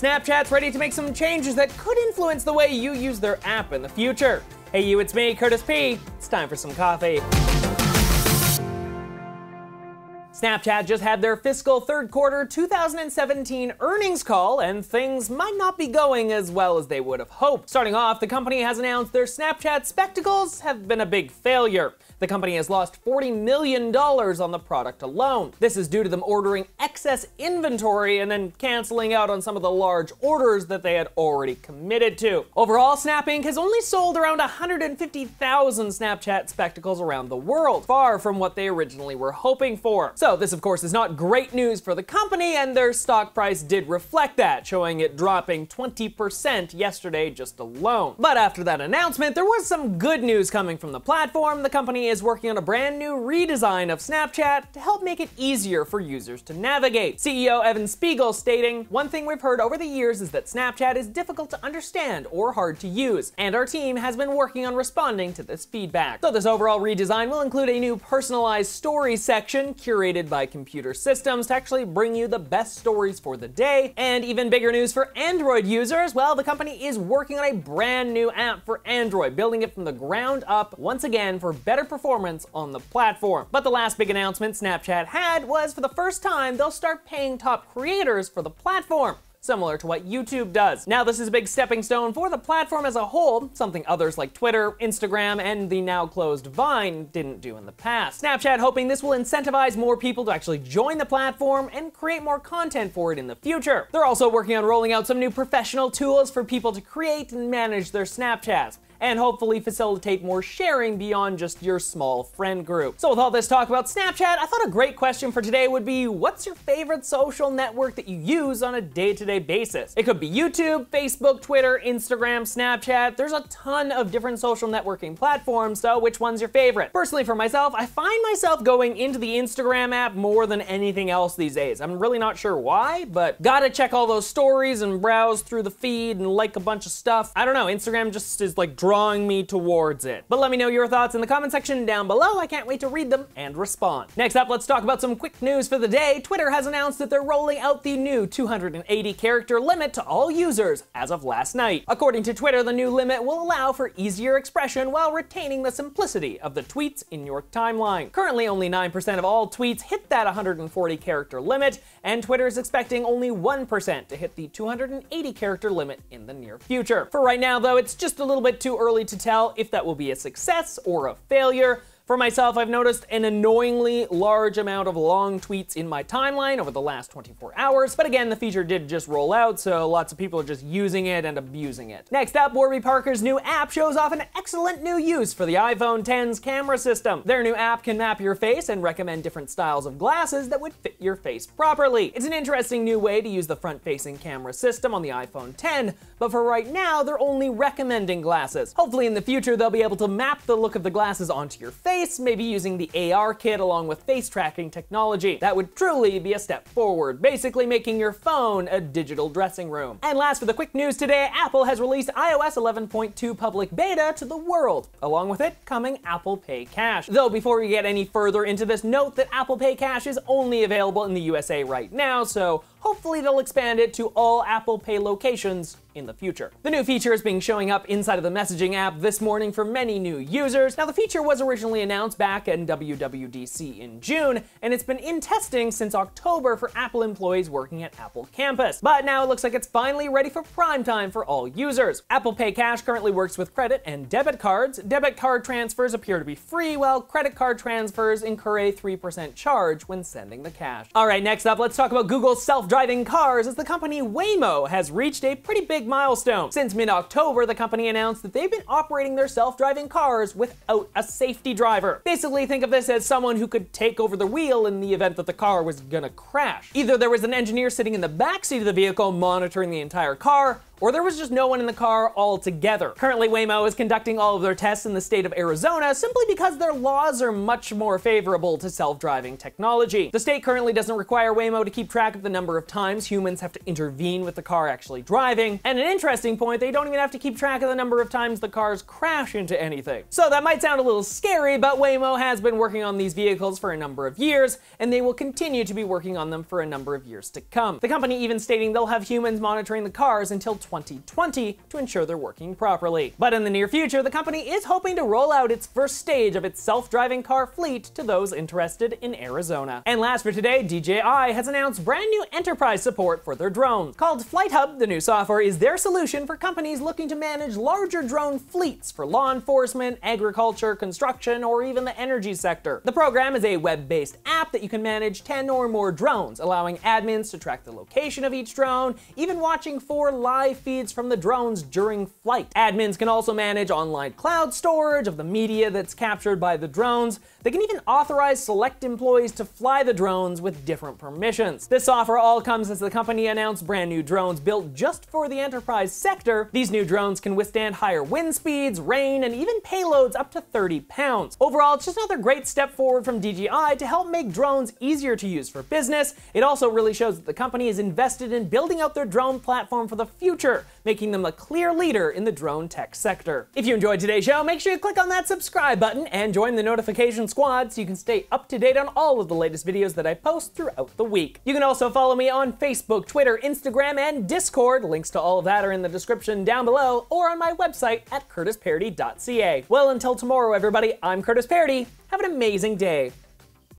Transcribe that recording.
Snapchat's ready to make some changes that could influence the way you use their app in the future. Hey you, it's me, Curtis P. It's time for some coffee. Snapchat just had their fiscal third quarter 2017 earnings call, and things might not be going as well as they would have hoped. Starting off, the company has announced their Snapchat Spectacles have been a big failure. The company has lost $40 million on the product alone. This is due to them ordering excess inventory and then canceling out on some of the large orders that they had already committed to. Overall, Snap Inc. has only sold around 150,000 Snapchat Spectacles around the world, far from what they originally were hoping for. So this, of course, is not great news for the company, and their stock price did reflect that, showing it dropping 20% yesterday just alone. But after that announcement, there was some good news coming from the platform. The company is working on a brand new redesign of Snapchat to help make it easier for users to navigate. CEO Evan Spiegel stating, "One thing we've heard over the years is that Snapchat is difficult to understand or hard to use, and our team has been working on responding to this feedback." So this overall redesign will include a new personalized stories section curated by computer systems to actually bring you the best stories for the day. And even bigger news for Android users, well, the company is working on a brand new app for Android, building it from the ground up once again for better performance on the platform. But the last big announcement Snapchat had was, for the first time, they'll start paying top creators for the platform, similar to what YouTube does. Now this is a big stepping stone for the platform as a whole, something others like Twitter, Instagram, and the now closed Vine didn't do in the past. Snapchat hoping this will incentivize more people to actually join the platform and create more content for it in the future. They're also working on rolling out some new professional tools for people to create and manage their Snapchats, and hopefully facilitate more sharing beyond just your small friend group. So with all this talk about Snapchat, I thought a great question for today would be, what's your favorite social network that you use on a day-to-day basis? It could be YouTube, Facebook, Twitter, Instagram, Snapchat. There's a ton of different social networking platforms, so which one's your favorite? Personally for myself, I find myself going into the Instagram app more than anything else these days. I'm really not sure why, but gotta check all those stories and browse through the feed and like a bunch of stuff. I don't know, Instagram just is like drawing me towards it. But let me know your thoughts in the comment section down below. I can't wait to read them and respond. Next up, let's talk about some quick news for the day. Twitter has announced that they're rolling out the new 280 character limit to all users as of last night. According to Twitter, the new limit will allow for easier expression while retaining the simplicity of the tweets in your timeline. Currently, only 9% of all tweets hit that 140 character limit, and Twitter is expecting only 1% to hit the 280 character limit in the near future. For right now, though, it's just a little bit too early to tell if that will be a success or a failure. For myself, I've noticed an annoyingly large amount of long tweets in my timeline over the last 24 hours, but again, the feature did just roll out, so lots of people are just using it and abusing it. Next up, Warby Parker's new app shows off an excellent new use for the iPhone X's camera system. Their new app can map your face and recommend different styles of glasses that would fit your face properly. It's an interesting new way to use the front-facing camera system on the iPhone X, but for right now, they're only recommending glasses. Hopefully in the future, they'll be able to map the look of the glasses onto your face, maybe using the AR kit along with face tracking technology. That would truly be a step forward, basically making your phone a digital dressing room. And last for the quick news today, Apple has released iOS 11.2 public beta to the world. Along with it, coming Apple Pay Cash. Though before we get any further into this, note that Apple Pay Cash is only available in the USA right now, so hopefully they'll expand it to all Apple Pay locations in the future. The new feature is being showing up inside of the messaging app this morning for many new users. Now the feature was originally announced back at WWDC in June, and it's been in testing since October for Apple employees working at Apple Campus. But now it looks like it's finally ready for prime time for all users. Apple Pay Cash currently works with credit and debit cards. Debit card transfers appear to be free, while credit card transfers incur a 3% charge when sending the cash. All right, next up, let's talk about Google's self-driving cars, as the company Waymo has reached a pretty big milestone. Since mid-October, the company announced that they've been operating their self-driving cars without a safety driver. Basically, think of this as someone who could take over the wheel in the event that the car was gonna crash. Either there was an engineer sitting in the backseat of the vehicle monitoring the entire car, or there was just no one in the car altogether. Currently, Waymo is conducting all of their tests in the state of Arizona simply because their laws are much more favorable to self-driving technology. The state currently doesn't require Waymo to keep track of the number of times humans have to intervene with the car actually driving, and an interesting point, they don't even have to keep track of the number of times the cars crash into anything. So that might sound a little scary, but Waymo has been working on these vehicles for a number of years, and they will continue to be working on them for a number of years to come. The company even stating they'll have humans monitoring the cars until 2020 to ensure they're working properly. But in the near future, the company is hoping to roll out its first stage of its self-driving car fleet to those interested in Arizona. And last for today, DJI has announced brand new enterprise support for their drones. Called Flight Hub, the new software is their solution for companies looking to manage larger drone fleets for law enforcement, agriculture, construction, or even the energy sector. The program is a web-based app that you can manage 10 or more drones, allowing admins to track the location of each drone, even watching for live feeds from the drones during flight. Admins can also manage online cloud storage of the media that's captured by the drones. They can even authorize select employees to fly the drones with different permissions. This software all comes as the company announced brand new drones built just for the enterprise sector. These new drones can withstand higher wind speeds, rain, and even payloads up to 30 pounds. Overall, it's just another great step forward from DJI to help make drones easier to use for business. It also really shows that the company is invested in building out their drone platform for the future, making them a clear leader in the drone tech sector. If you enjoyed today's show, make sure you click on that subscribe button and join the notification squad so you can stay up to date on all of the latest videos that I post throughout the week. You can also follow me on Facebook, Twitter, Instagram, and Discord. Links to all of that are in the description down below or on my website at curtisparody.ca. Well, until tomorrow, everybody, I'm Curtis Parody. Have an amazing day.